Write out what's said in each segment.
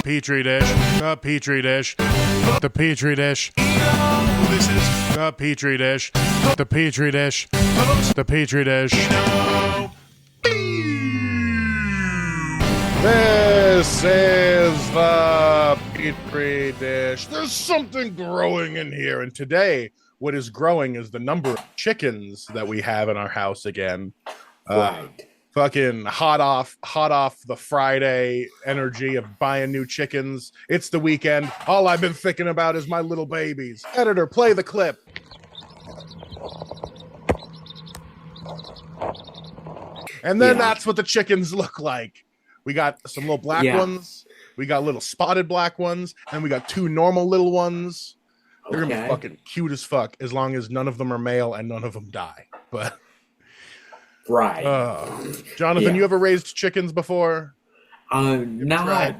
petri dish, the petri dish, the petri dish. This is the petri dish, the petri dish, the petri dish. This is the petri dish. There's something growing in here, and today, what is growing is the number of chickens that we have in our house again. Right. Fucking hot off the Friday energy of buying new chickens. It's the weekend. All I've been thinking about is my little babies. Editor, play the clip. And then that's what the chickens look like. We got some little black ones. We got little spotted black ones. And we got two normal little ones. They're gonna be fucking cute as fuck as long as none of them are male and none of them die. But right. Jonathan, you ever raised chickens before? Not.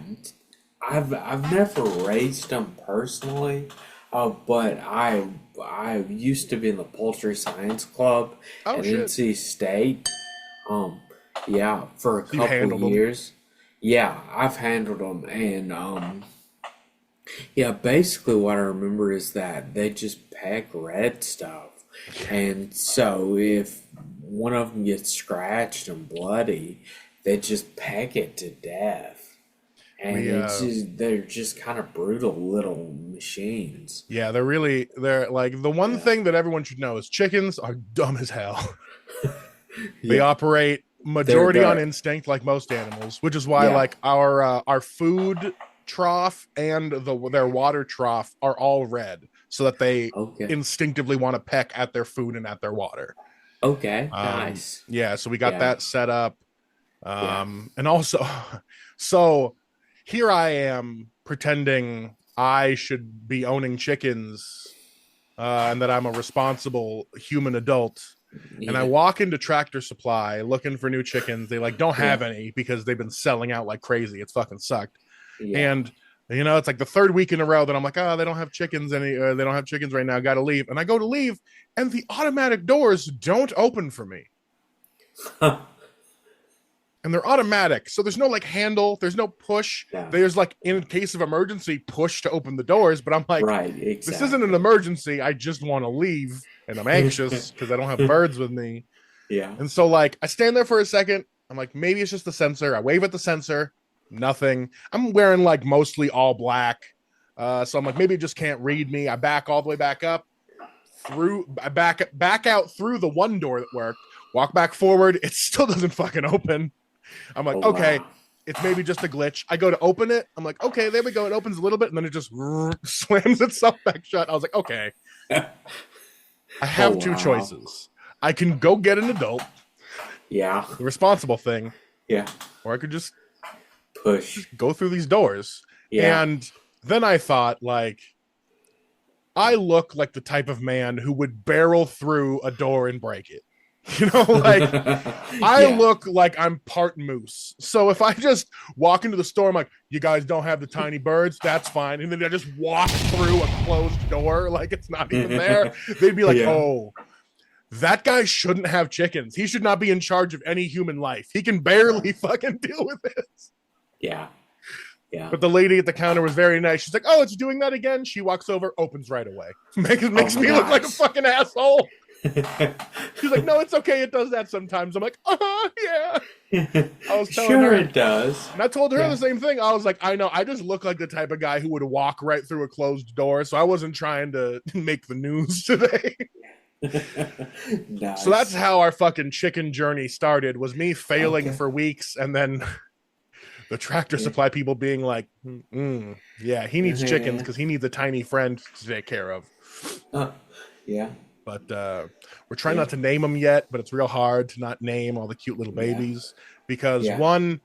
I've never raised them personally, but I used to be in the poultry science club at NC State. For a couple of years. Yeah, I've handled them, and basically what I remember is that they just pack red stuff, and so if one of them gets scratched and bloody, they just peck it to death. And they're just kind of brutal little machines. Yeah, they're like, the one thing that everyone should know is chickens are dumb as hell. They operate majority on instinct, like most animals, which is why like our food trough and their water trough are all red, so that they instinctively want to peck at their food and at their water. Okay, nice. Yeah, so we got that set up. And also, so here I am pretending I should be owning chickens and that I'm a responsible human adult. And I walk into Tractor Supply looking for new chickens. They don't have any because they've been selling out like crazy. It's fucking sucked. And it's like the third week in a row that I'm like, they don't have chickens they don't have chickens right now. Got to leave. And I go to leave, and the automatic doors don't open for me. And they're automatic, so there's no handle, there's no push. There's in case of emergency, push to open the doors. But I'm like, this isn't an emergency. I just want to leave, and I'm anxious because I don't have birds with me. Yeah. And so I stand there for a second. I'm like, maybe it's just the sensor. I wave at the sensor. Nothing. I'm wearing mostly all black. So I'm like, maybe it just can't read me. I back all the way back up I back out through the one door that worked. Walk back forward. It still doesn't fucking open. I'm like, it's maybe just a glitch. I go to open it. I'm like, okay, there we go. It opens a little bit, and then it just slams itself back shut. I was like, okay. I have two choices. I can go get an adult. Yeah. The responsible thing. Yeah. Or I could just go through these doors. Yeah. And then I thought, I look like the type of man who would barrel through a door and break it. I look like I'm part moose. So if I just walk into the store, I'm like, you guys don't have the tiny birds? That's fine. And then I just walk through a closed door like it's not even there. They'd be like, oh, that guy shouldn't have chickens. He should not be in charge of any human life. He can barely fucking deal with this. Yeah. Yeah. But the lady at the counter was very nice. She's like, oh, it's doing that again. She walks over, opens right away. Makes me look like a fucking asshole. She's like, no, it's okay. It does that sometimes. I'm like, yeah. I was telling her it does. And I told her the same thing. I was like, I know. I just look like the type of guy who would walk right through a closed door. So I wasn't trying to make the news today. Nice. So that's how our fucking chicken journey started, was me failing for weeks, and then the Tractor Supply people being like, he needs chickens because he needs a tiny friend to take care of. Yeah. But we're trying not to name them yet, but it's real hard to not name all the cute little babies because one,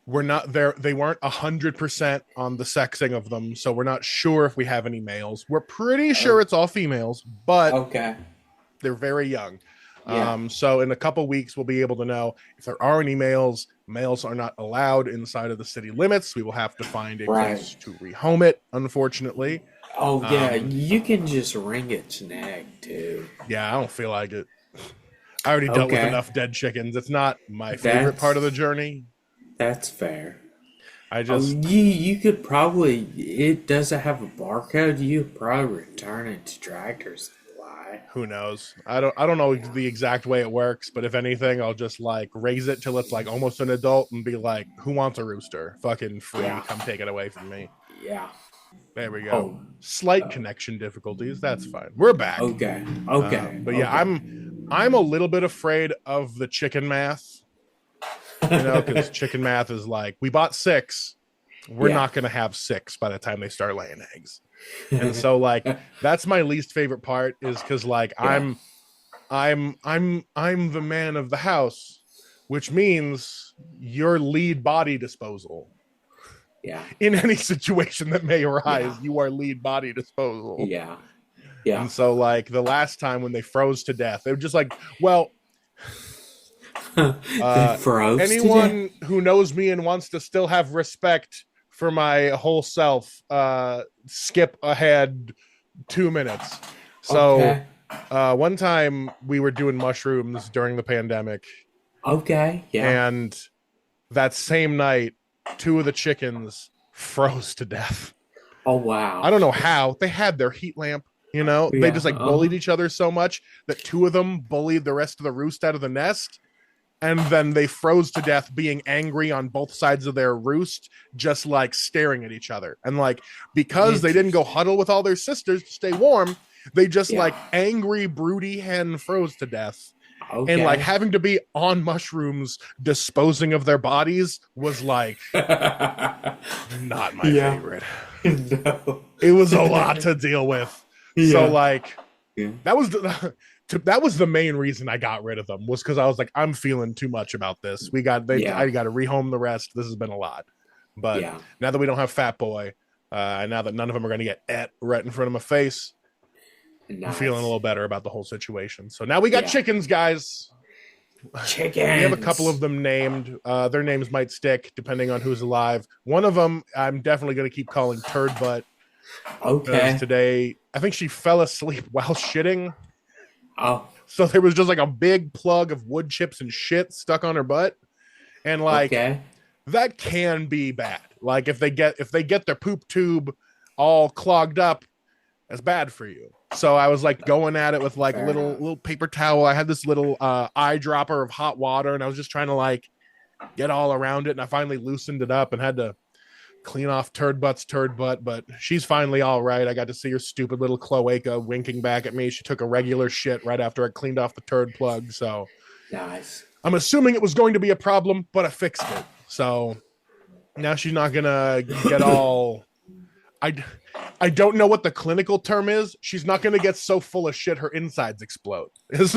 we're not there. They weren't 100% on the sexing of them. So we're not sure if we have any males. We're pretty sure it's all females, but they're very young. So in a couple weeks, we'll be able to know if there are any males. Males are not allowed inside of the city limits. We will have to find a place to rehome it, unfortunately. Oh, yeah, you can just wring its neck, too. Yeah, I don't feel like it. I already dealt with enough dead chickens. It's not my favorite part of the journey. That's fair. I Oh, just you could probably. It doesn't have a barcode. You could probably return it to Tractor Supply. who knows? I don't know Yeah, the exact way it works, but if anything, I'll just like raise it till it's like almost an adult and be like, who wants a rooster? Fucking free, yeah, come take it away from me. yeah. There we go. Oh, Slight oh, connection difficulties. That's fine. We're back. okay, okay, But yeah, okay. I'm a little bit afraid of the chicken math, because chicken math is like we bought six, we're Yeah, not gonna have six by the time they start laying eggs. And so like that's my least favorite part is because like yeah, I'm the man of the house, which means your lead body disposal. yeah, In any situation that may yeah, arise, you are lead body disposal. yeah, yeah. And so like the last time when they froze to death, they were just like, well, They uh froze to death. anyone who knows me and wants to still have respect for my whole self, skip ahead 2 minutes. So Okay, one time we were doing mushrooms during the pandemic, okay, yeah. and that same night, two of the chickens froze to death. Oh I wow. don't know how. They had their heat lamp, they Yeah. just like bullied each other so much that two of them bullied the rest of the roost out of the nest. And then they froze to death, being angry on both sides of their roost, just like staring at each other. And like, because they didn't go Interesting. huddle with all their sisters to stay warm, they just Yeah. like angry, broody hen froze to death. And like Okay. having to be on mushrooms disposing of their bodies was like not my Yeah. favorite. No. It was a lot to deal with. So Yeah. like Yeah. that was the main reason I got rid of them, was because I was like, I'm feeling too much about this. I got Yeah. to rehome the rest. This has been a lot. But Yeah. now that we don't have Fat Boy, and now that none of them are going to get right in front of my face, I'm feeling a Nice. little better about the whole situation. So now we got Yeah. chickens, guys. We have a couple of Chickens. them named. Their names might stick depending on who's alive. One of them I'm definitely going to keep calling Turd Butt, because Okay. today I think she fell asleep while shitting. Oh, So there was just like a big plug of wood chips and shit stuck on her butt. And like okay. that can be bad. Like if they get their poop tube all clogged up, that's bad for you. So I was like going at it with like Fair little enough. paper towel. I had this little eyedropper of hot water, and I was just trying to like get all around it. And I finally loosened it up and had to clean off turd butt, but she's finally all right. I got to see her stupid little cloaca winking back at me. She took a regular shit right after I cleaned off the turd plug. So Nice. I'm assuming it was going to be a problem, but I fixed it. So now she's not gonna get all. I don't know what the clinical term is. She's not gonna get so full of shit her insides explode. Is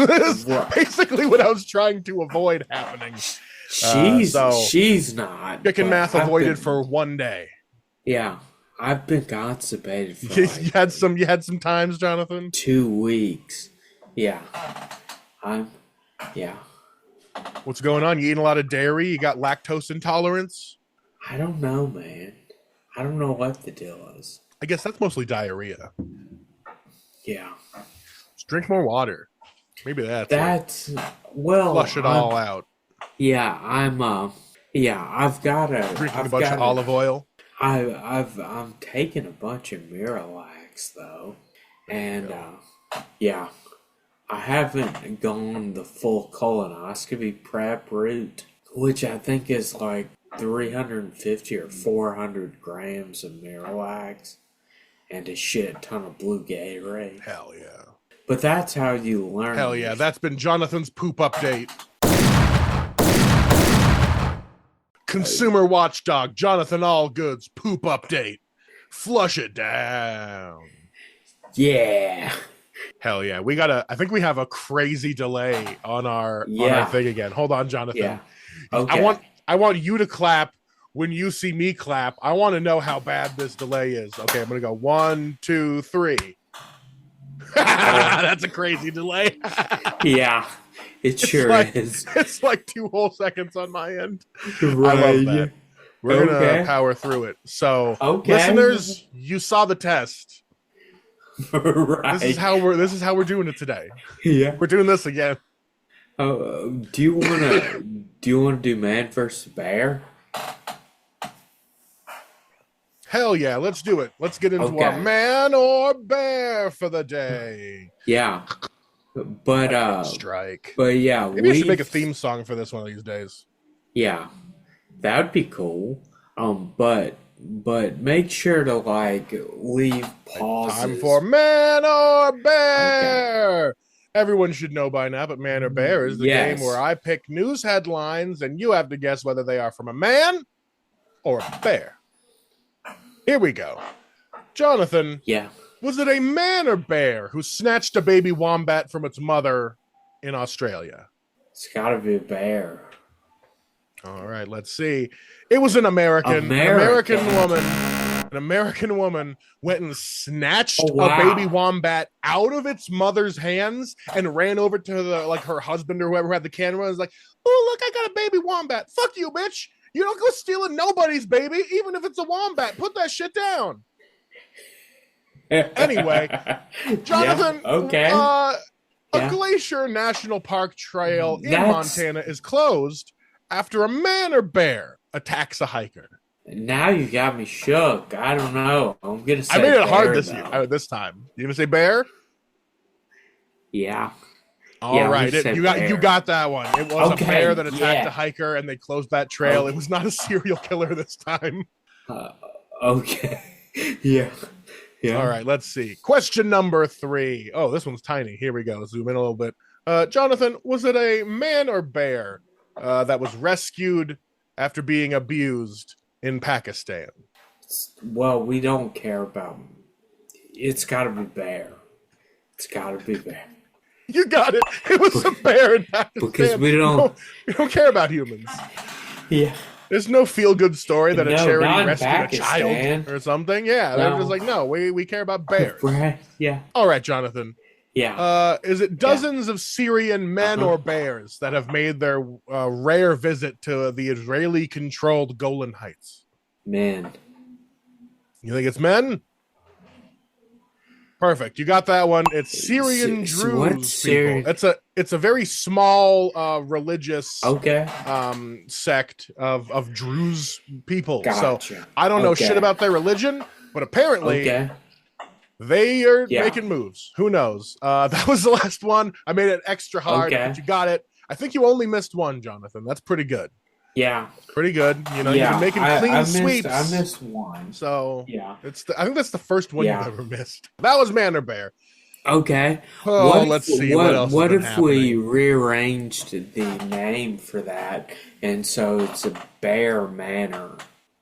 Right. basically what I was trying to avoid happening. So She's not. chicken But math I've avoided been, for one day. yeah. I've been constipated for You like had some times, Jonathan. 2 weeks. Yeah. I'm. Yeah. What's going on? You eating a lot of dairy? You got lactose intolerance? I don't know, man. I don't know what the deal is. I guess that's mostly diarrhea. Yeah. Just drink more water. Maybe that's it. That's well. Flush it all out. Yeah. Yeah. Drinking a I've bunch got of olive oil. I'm taking a bunch of Miralax though, and yeah, I haven't gone the full colonoscopy prep route, which I think is like 350 or 400 grams of Miralax and a shit ton of blue Gatorade. Hell yeah. But that's how you learn. Hell yeah. That's been Jonathan's poop update. Consumer watchdog Jonathan Allgood's poop update. Flush it down. Yeah. Hell yeah. I think we have a crazy delay on our Yeah. thing again. Hold on, Jonathan. Yeah. Okay. I want you to clap when you see me clap. I want to know how bad this delay is. Okay, I'm gonna go 1, 2, 3. That's a crazy delay. Yeah. It sure is. It's like 2 whole seconds on my end. Right. I love that. We're Okay. gonna power through it. So, Okay. listeners, you saw the test. Right. This is how we're doing it today. Yeah. We're doing this again. Do you wanna do man versus bear? Hell yeah, let's do it. Let's get into our Okay. man or bear for the day. Yeah. But Lightning strike. but yeah, Maybe I should make a we've theme song for this one of these days. yeah, that would be cool. But make sure to like leave Time for pauses. man or Okay. bear. Everyone should know by now, but man or bear is the game where Yes. I pick news headlines and you have to guess whether they are from a man or a bear. Here we go. Jonathan, Yeah. was it a man or bear who snatched a baby wombat from its mother in Australia? It's gotta be a bear. All right, let's see. It was an American. An American American. woman. An American woman went and snatched Oh a baby wow. wombat out of its mother's hands and ran over to her husband or whoever had the camera and was like, "Oh, look, I got a baby wombat. Fuck you, bitch. You don't go stealing nobody's baby, even if it's a wombat. Put that shit down." Anyway, Jonathan, Yeah. Okay. a Yeah. Glacier National Park trail in That's Montana is closed after a man or bear attacks a hiker. now you got me shook. I don't know. I'm gonna I say made it hard bear this though. this time. You gonna say bear? Yeah. All Yeah, I'm right, gonna say you bear. got that one. It was a Okay, bear that attacked yeah. a hiker, and they closed that trail. It Okay. was not a serial killer this time. Uh, okay. Yeah. All Yeah. right, let's see. Question number 3. Oh, this one's tiny. Here we go. Zoom in a little bit. Jonathan, was it a man or bear that was rescued after being abused in Pakistan? Well, we don't care about. It's gotta be bear. It's gotta be bear. You got it. It was a bear in Pakistan. Because we don't. We don't care about humans. Yeah. There's no feel-good story that a No, charity not in rescued a Pakistan. child or something. Yeah, they're No. just like, no, we care about bears. Right. Yeah. All right, Jonathan. Yeah. Is it dozens of Syrian men Uh-huh. or bears that have made their rare visit to the Israeli-controlled Golan Heights? Man. You think it's men? Perfect. You got that one. It's Syrian What Druze Syrian? people. It's a very small religious Okay. sect of Druze people. Gotcha. So I don't know Okay. shit about their religion, but apparently Okay. they are Yeah. making moves. Who knows? That was the last one. I made it extra hard, Okay. but you got it. I think you only missed one, Jonathan. That's pretty good. Yeah. Pretty good. You know, Yeah. you've been making I clean missed. sweeps. I missed one. So Yeah. I think that's the first one Yeah. you've ever missed. That was man or bear. Okay. Oh, let's see what else. What has been if we happening. rearranged the name for that, and so it's a Bear Manor?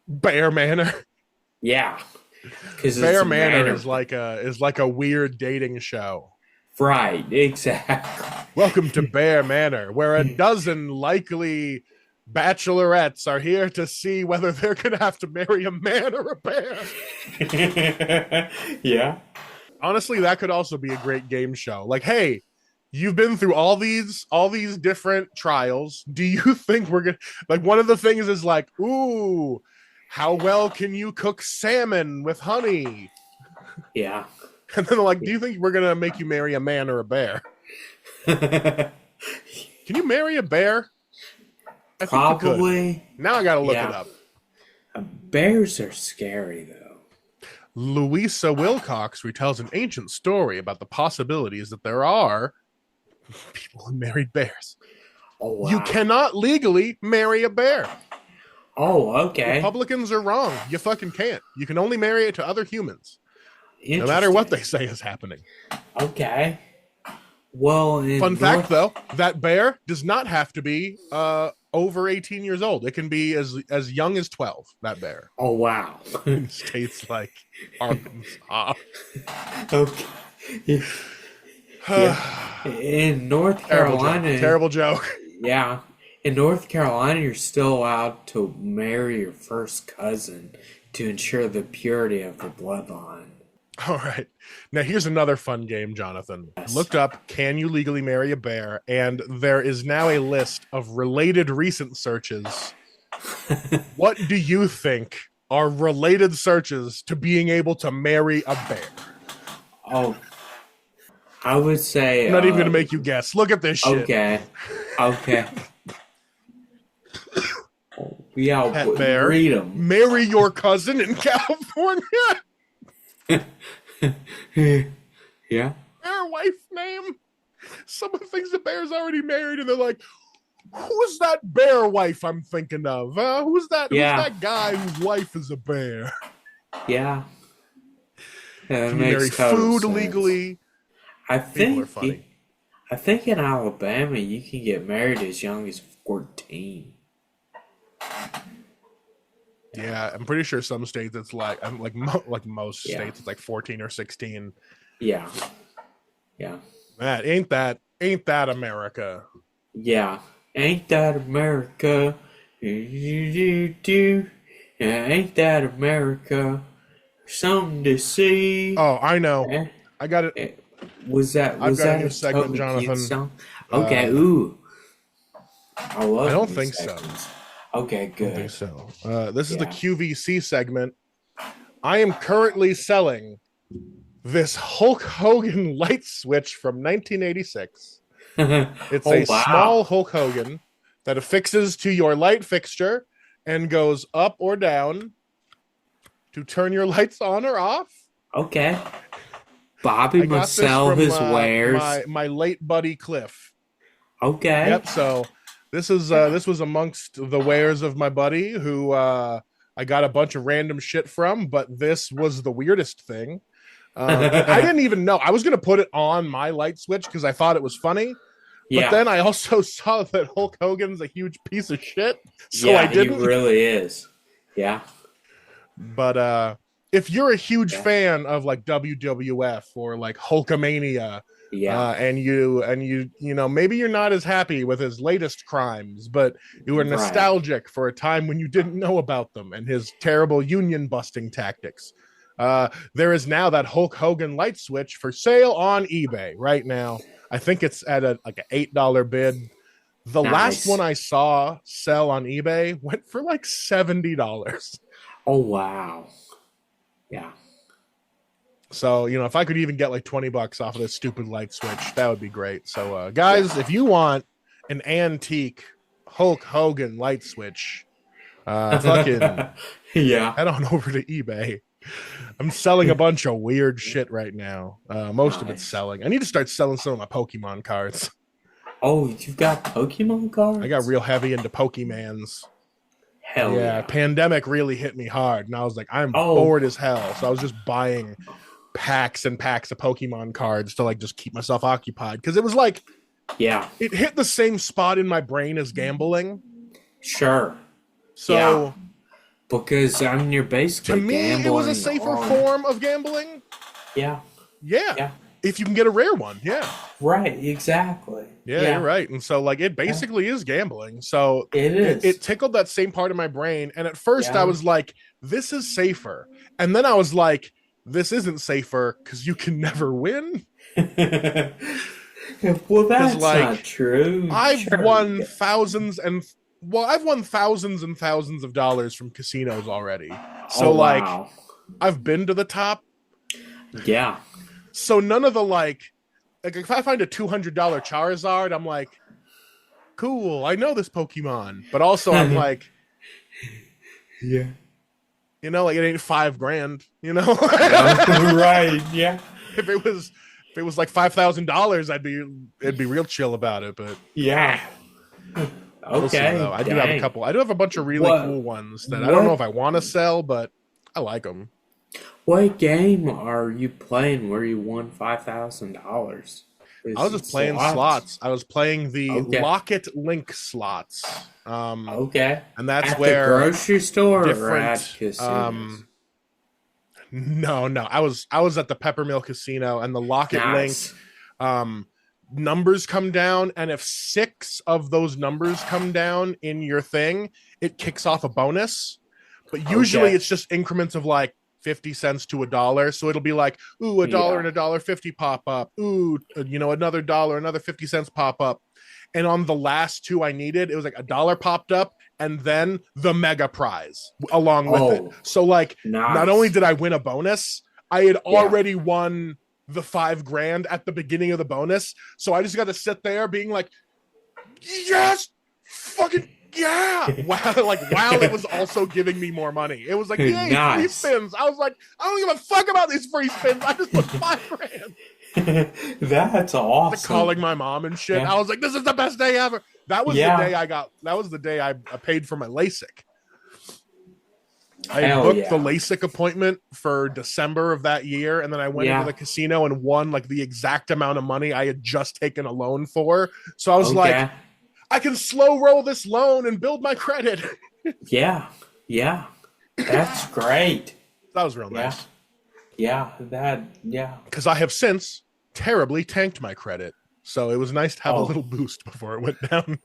Bear Manor? Yeah, because Bear Manor is like a weird dating show. right, exactly. Welcome to Bear Manor, where a dozen likely bachelorettes are here to see whether they're gonna have to marry a man or a bear. Yeah. Honestly, that could also be a great game show. Like, hey, you've been through all these different trials. Do you think we're gonna, like, one of the things is like, ooh, how well can you cook salmon with honey? Yeah. And then they're like, do you think we're gonna make you marry a man or a bear? Can you marry a bear? I think you could. Probably. Now I gotta look Yeah. it up. Bears are scary though. Louisa Wilcox retells an ancient story about the possibilities that there are people who married bears. Oh wow. You cannot legally marry a bear. Oh, okay. Republicans are wrong. You fucking can't. You can only marry it to other humans, no matter what they say is happening. Okay. Well, Fun fact, though, that bear does not have to be over 18 years old. It can be as young as 12, that bear. Oh wow. In states like Arkansas. Okay. Yeah. In North Carolina, Terrible joke. yeah. In North Carolina, you're still allowed to marry your first cousin to ensure the purity of the bloodline. All right. Now, here's another fun game, Jonathan. Yes. Looked up, can you legally marry a bear? And there is now a list of related recent searches. What do you think are related searches to being able to marry a bear? Oh, I would say. I'm not even going to make you guess. Look at this shit. Okay. Okay. Yeah, Pet bear. breed them. Marry your cousin in California. Yeah. Bear wife name. Someone thinks the bear's already married, and they're like, "Who's that bear wife I'm thinking of? Who's that? Who's Yeah. that guy whose wife is a bear? Yeah. That Can you makes marry total food sense. legally? I People are think funny." I think in Alabama you can get married as young as 14. Yeah, I'm pretty sure some states it's like I'm like most Yeah. states it's like 14 or 16. Yeah. Yeah. Man, ain't that America? Yeah. Ain't that America? Do. Yeah, ain't that America? Something to see. Oh, I know. Eh, I got it. eh, Was that I've was got a that new a segment, Toby Keith Jonathan. song? Okay, Uh, ooh. I I love don't new think so. segments. Okay, I don't think good. so. This is the Yeah. QVC segment. I am currently selling this Hulk Hogan light switch from 1986. It's Oh a wow. small Hulk Hogan that affixes to your light fixture and goes up or down to turn your lights on or off. Okay. Bobby I got must this sell from his wares. my late buddy Cliff. Okay. Yep. So this was amongst the wares of my buddy who I got a bunch of random shit from, but this was the weirdest thing. And I didn't even know I was gonna put it on my light switch because I thought it was funny. But Yeah. then I also saw that Hulk Hogan's a huge piece of shit, so I Yeah, he didn't. really is. Yeah. But if you're a huge Yeah. fan of like WWF or like Hulkamania, Yeah. and you know maybe you're not as happy with his latest crimes, but you were Right. nostalgic for a time when you didn't know about them and his terrible union busting tactics. There is now that Hulk Hogan light switch for sale on eBay right now. I think it's at like an $8 bid. The last one Nice. I saw sell on eBay went for like $70. Oh wow. Yeah. So, you know, if I could even get like $20 off of this stupid light switch, that would be great. So, Yeah. guys, if you want an antique Hulk Hogan light switch, fucking Yeah. head on over to eBay. I'm selling a bunch of weird shit right now. Most of it's Nice. selling. I need to start selling some of my Pokemon cards. Oh, you've got Pokemon I got cards? real heavy into Pokemans. Hell Yeah, yeah. pandemic really hit me hard, and I was like, I'm Oh, bored as hell. So I was just buying packs and packs of Pokemon cards to like just keep myself occupied because it was like yeah. it hit the same spot in my brain as gambling. Sure. Yeah. So Because I mean, you're to basically me, it was a gambling safer on. form of gambling. Yeah. Yeah, Yeah. if you can get a rare one. Yeah, Right. Exactly. yeah, you're Yeah. right. And so like it Yeah. basically is gambling. So It it is. tickled that same part of my brain. And at first I Yeah. was like, this is safer. And then I was like, this isn't safer because you can never win. Well, Because that's like not true. I've Sure. won thousands and well, I've won thousands and thousands of dollars from casinos already. So Oh like wow. I've been to the top. Yeah. So none of the like if I find a $200 Charizard, I'm like, cool, I know this Pokemon. But also I'm like, Yeah. you know, like it ain't $5,000, you know? Right. Yeah. if it was like $5,000, it'd be real chill about it, but Yeah. we'll see Okay. though. I do have a Dang. couple. I do have a bunch of really What? cool ones that I don't know What? if I want to sell, but I like them. What game are you playing where you won $5,000? I Is was it just playing slots? slots. I was playing the Okay. Locket Link slots. Okay. And that's At the where grocery store or at different casinos? no, I was at the Peppermill Casino and the Locket Link Nice. um numbers come down, and if 6 of those numbers come down in your thing, it kicks off a bonus. But usually Okay. it's just increments of like 50 cents to $1. So it'll be like, ooh, $1 Yeah. and $1.50 pop up. Ooh, you know, another dollar, another 50 cents pop up. And on the last 2 I needed, it was like $1 popped up and then the mega prize along with it. Oh, So like not only nice. did I win a bonus, I had Yeah. already won the $5,000 at the beginning of the bonus. So I just got to sit there being like, yes, fucking Yeah, wow! Like while it was also giving me more money, it was like, yay, free Nice. spins. I was like, I don't give a fuck about these free spins. I just put 5 grand. That's Like calling awesome. my mom and shit. Yeah. I was like, this is the best day ever. That was the Yeah. day I got. That was the day I paid for my LASIK. I had Hell booked the yeah. LASIK appointment for December of that year, and then I went into Yeah. the casino and won like the exact amount of money I had just taken a loan for. So I was like, Okay. I can slow roll this loan and build my credit. Yeah. Yeah. That's great. That was real Yeah. nice Yeah. Yeah. because I have since terribly tanked my credit. So it was nice to have a Oh. little boost before it went down.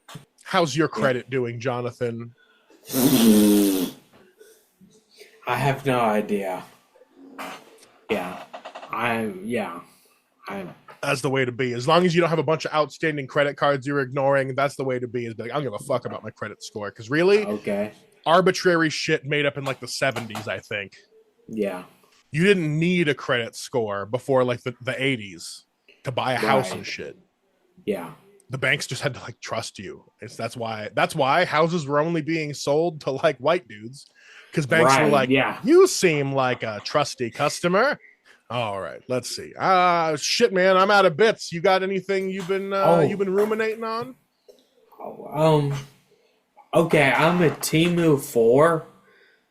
How's your Yeah. credit doing, Jonathan? I have no idea. Yeah. Yeah. I'm, That's the way to be. As long as you don't have a bunch of outstanding credit cards you're ignoring, that's the way to be. Is be like, I don't give a fuck about my credit score. Because really, okay. arbitrary shit made up in like the 70s, I think. Yeah. You didn't need a credit score before like the 80s to buy a house and Right. shit. Yeah. The banks just had to like trust you. That's why houses were only being sold to like white dudes. Because banks were Right. like, Yeah. you seem like a trusty customer. All right, let's see. Shit, man, I'm out of bits. You got anything you've been Oh. ruminating on? Okay. I'm a Timu 4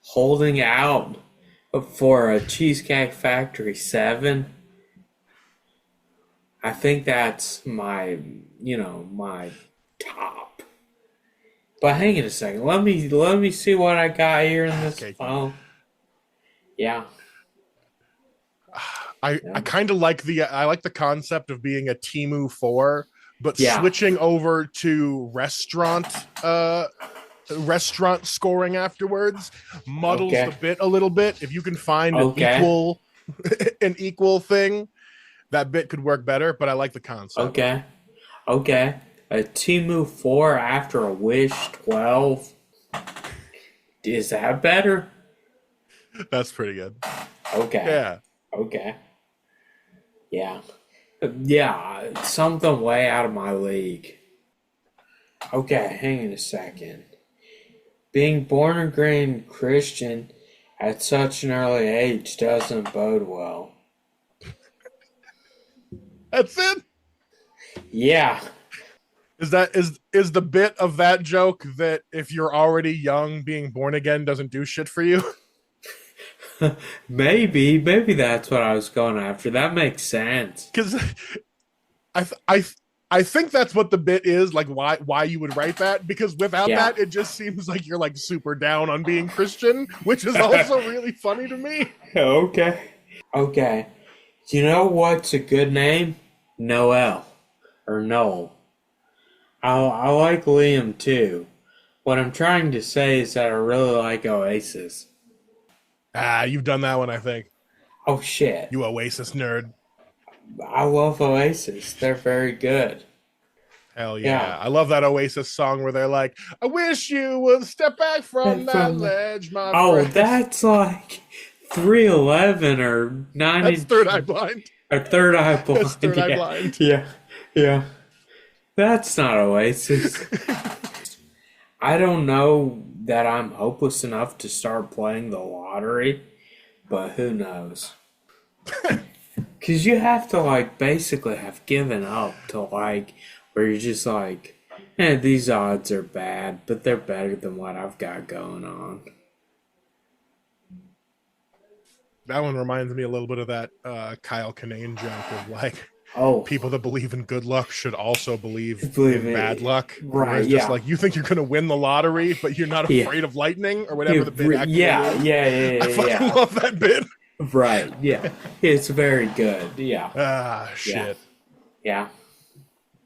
holding out for a Cheesecake Factory 7. I think that's my top. But hang on a second. Let me see what I got here in this Okay. phone. Yeah. I Yeah. kind of like the concept of being a Timu 4, but Yeah. switching over to restaurant scoring afterwards muddles Okay. the bit a little bit. If you can find Okay. an equal thing, that bit could work better, but I like the concept. Okay. Okay. A Timu 4 after a Wish 12. Is that better? That's pretty good. Okay. Yeah. Okay. Yeah. Yeah. Something way out of my league. Okay, hang on a second. Being born again Christian at such an early age doesn't bode well. That's it. Yeah. Is the bit of that joke that if you're already young, being born again doesn't do shit for you? Maybe that's what I was going after. That makes sense. Because I I I think that's what the bit is, like why you would write that, because without Yeah. that it just seems like you're like super down on being Christian, which is also really funny to me. Okay. Okay. Do you know what's a good name? Noel. Or Noel. I like Liam too. What I'm trying to say is that I really like Oasis. You've done that one, I think. Oh shit. You Oasis nerd. I love Oasis. They're very good. Hell yeah. Yeah. I love that Oasis song where they're like, I wish you would step back from that ledge, my Oh, friend. that's like 311 or 90 That's Third Eye Blind. or Third Eye Blind. That's Third Eye yeah. Blind. Yeah. Yeah. That's not Oasis. I don't know that I'm hopeless enough to start playing the lottery, but who knows? Because you have to, like, basically have given up to, like, where you're just like, these odds are bad, but they're better than what I've got going on. That one reminds me a little bit of that Kyle Kinane joke of like, Oh, people that believe in good luck should also believe Believe in in- bad luck. right, Where it's just yeah. like, you think you're going to win the lottery, but you're not Yeah. afraid of lightning or whatever the bit yeah, actually yeah, is. yeah, I fucking yeah. love that bit. Right, yeah. It's very good, yeah. Shit. Yeah.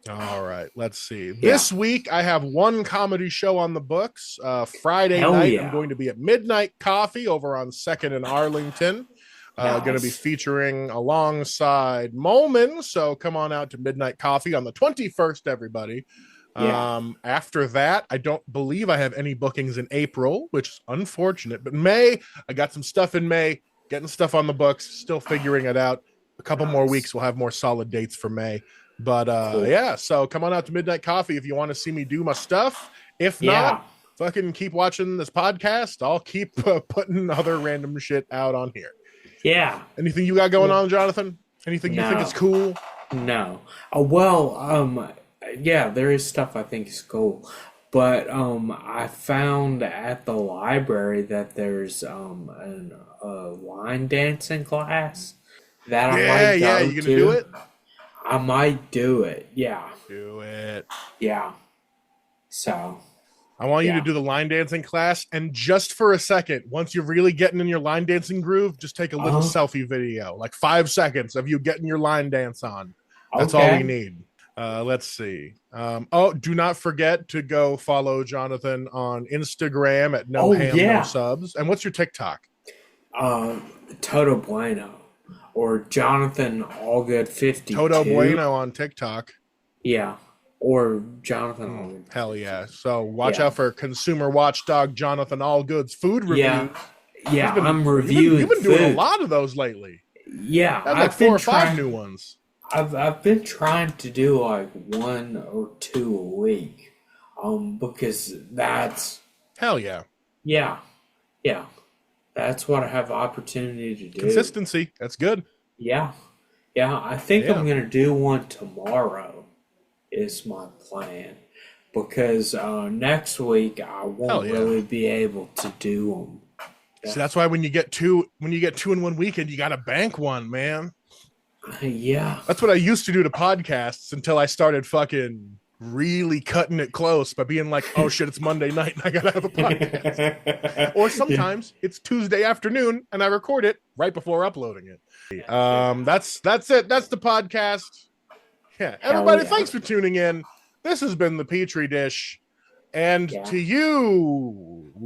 All right, let's see. This week, I have one comedy show on the books. Friday Hell night, yeah. I'm going to be at Midnight Coffee over on 2nd and Arlington. Going to be Nice. featuring alongside Molman. So come on out to Midnight Coffee on the 21st, everybody. Yeah. After that, I don't believe I have any bookings in April, which is unfortunate. But May, I got some stuff in May, getting stuff on the books, still figuring it out. A couple more Nice. weeks, we'll have more solid dates for May. But Cool. yeah, so come on out to Midnight Coffee if you want to see me do my stuff. If Yeah. not, fucking keep watching this podcast. I'll keep putting other random shit out on here. Yeah. Anything you got going on, Jonathan? Anything you think is cool? No. Well, yeah, there is stuff I think is cool. But I found at the library that there's a line dancing class that I might go you gonna to. do it? I might do it. Yeah. Do it. Yeah. So. I want you Yeah. to do the line dancing class, and just for a second, once you're really getting in your line dancing groove, just take a little selfie video, like 5 seconds of you getting your line dance on. That's all we need. Let's see. Do not forget to go follow Jonathan on Instagram at no subs. And what's your TikTok? Toto Bueno or Jonathan Allgood 52. Toto Bueno on TikTok. Yeah. Or Jonathan Allgood. Hell yeah. So watch out for consumer watchdog Jonathan Allgood's food reviews. Yeah, I'm reviewing You've been doing a lot of those lately. Yeah. I have like 4 or 5 new ones. I've been trying to do like 1 or 2 a week. Because that's hell yeah. Yeah. Yeah. That's what I have opportunity to do. Consistency. That's good. Yeah. Yeah. I think I'm gonna do one tomorrow is my plan. Because next week I won't really be able to do them. See, that's why when you get two in one weekend, you gotta bank one, man. Yeah. That's what I used to do to podcasts until I started fucking really cutting it close by being like, oh shit, it's Monday night and I gotta have a podcast. Or sometimes it's Tuesday afternoon and I record it right before uploading it. That's it. That's the podcast. Yeah. Everybody, thanks for tuning in. This has been the Petri Dish. And to you,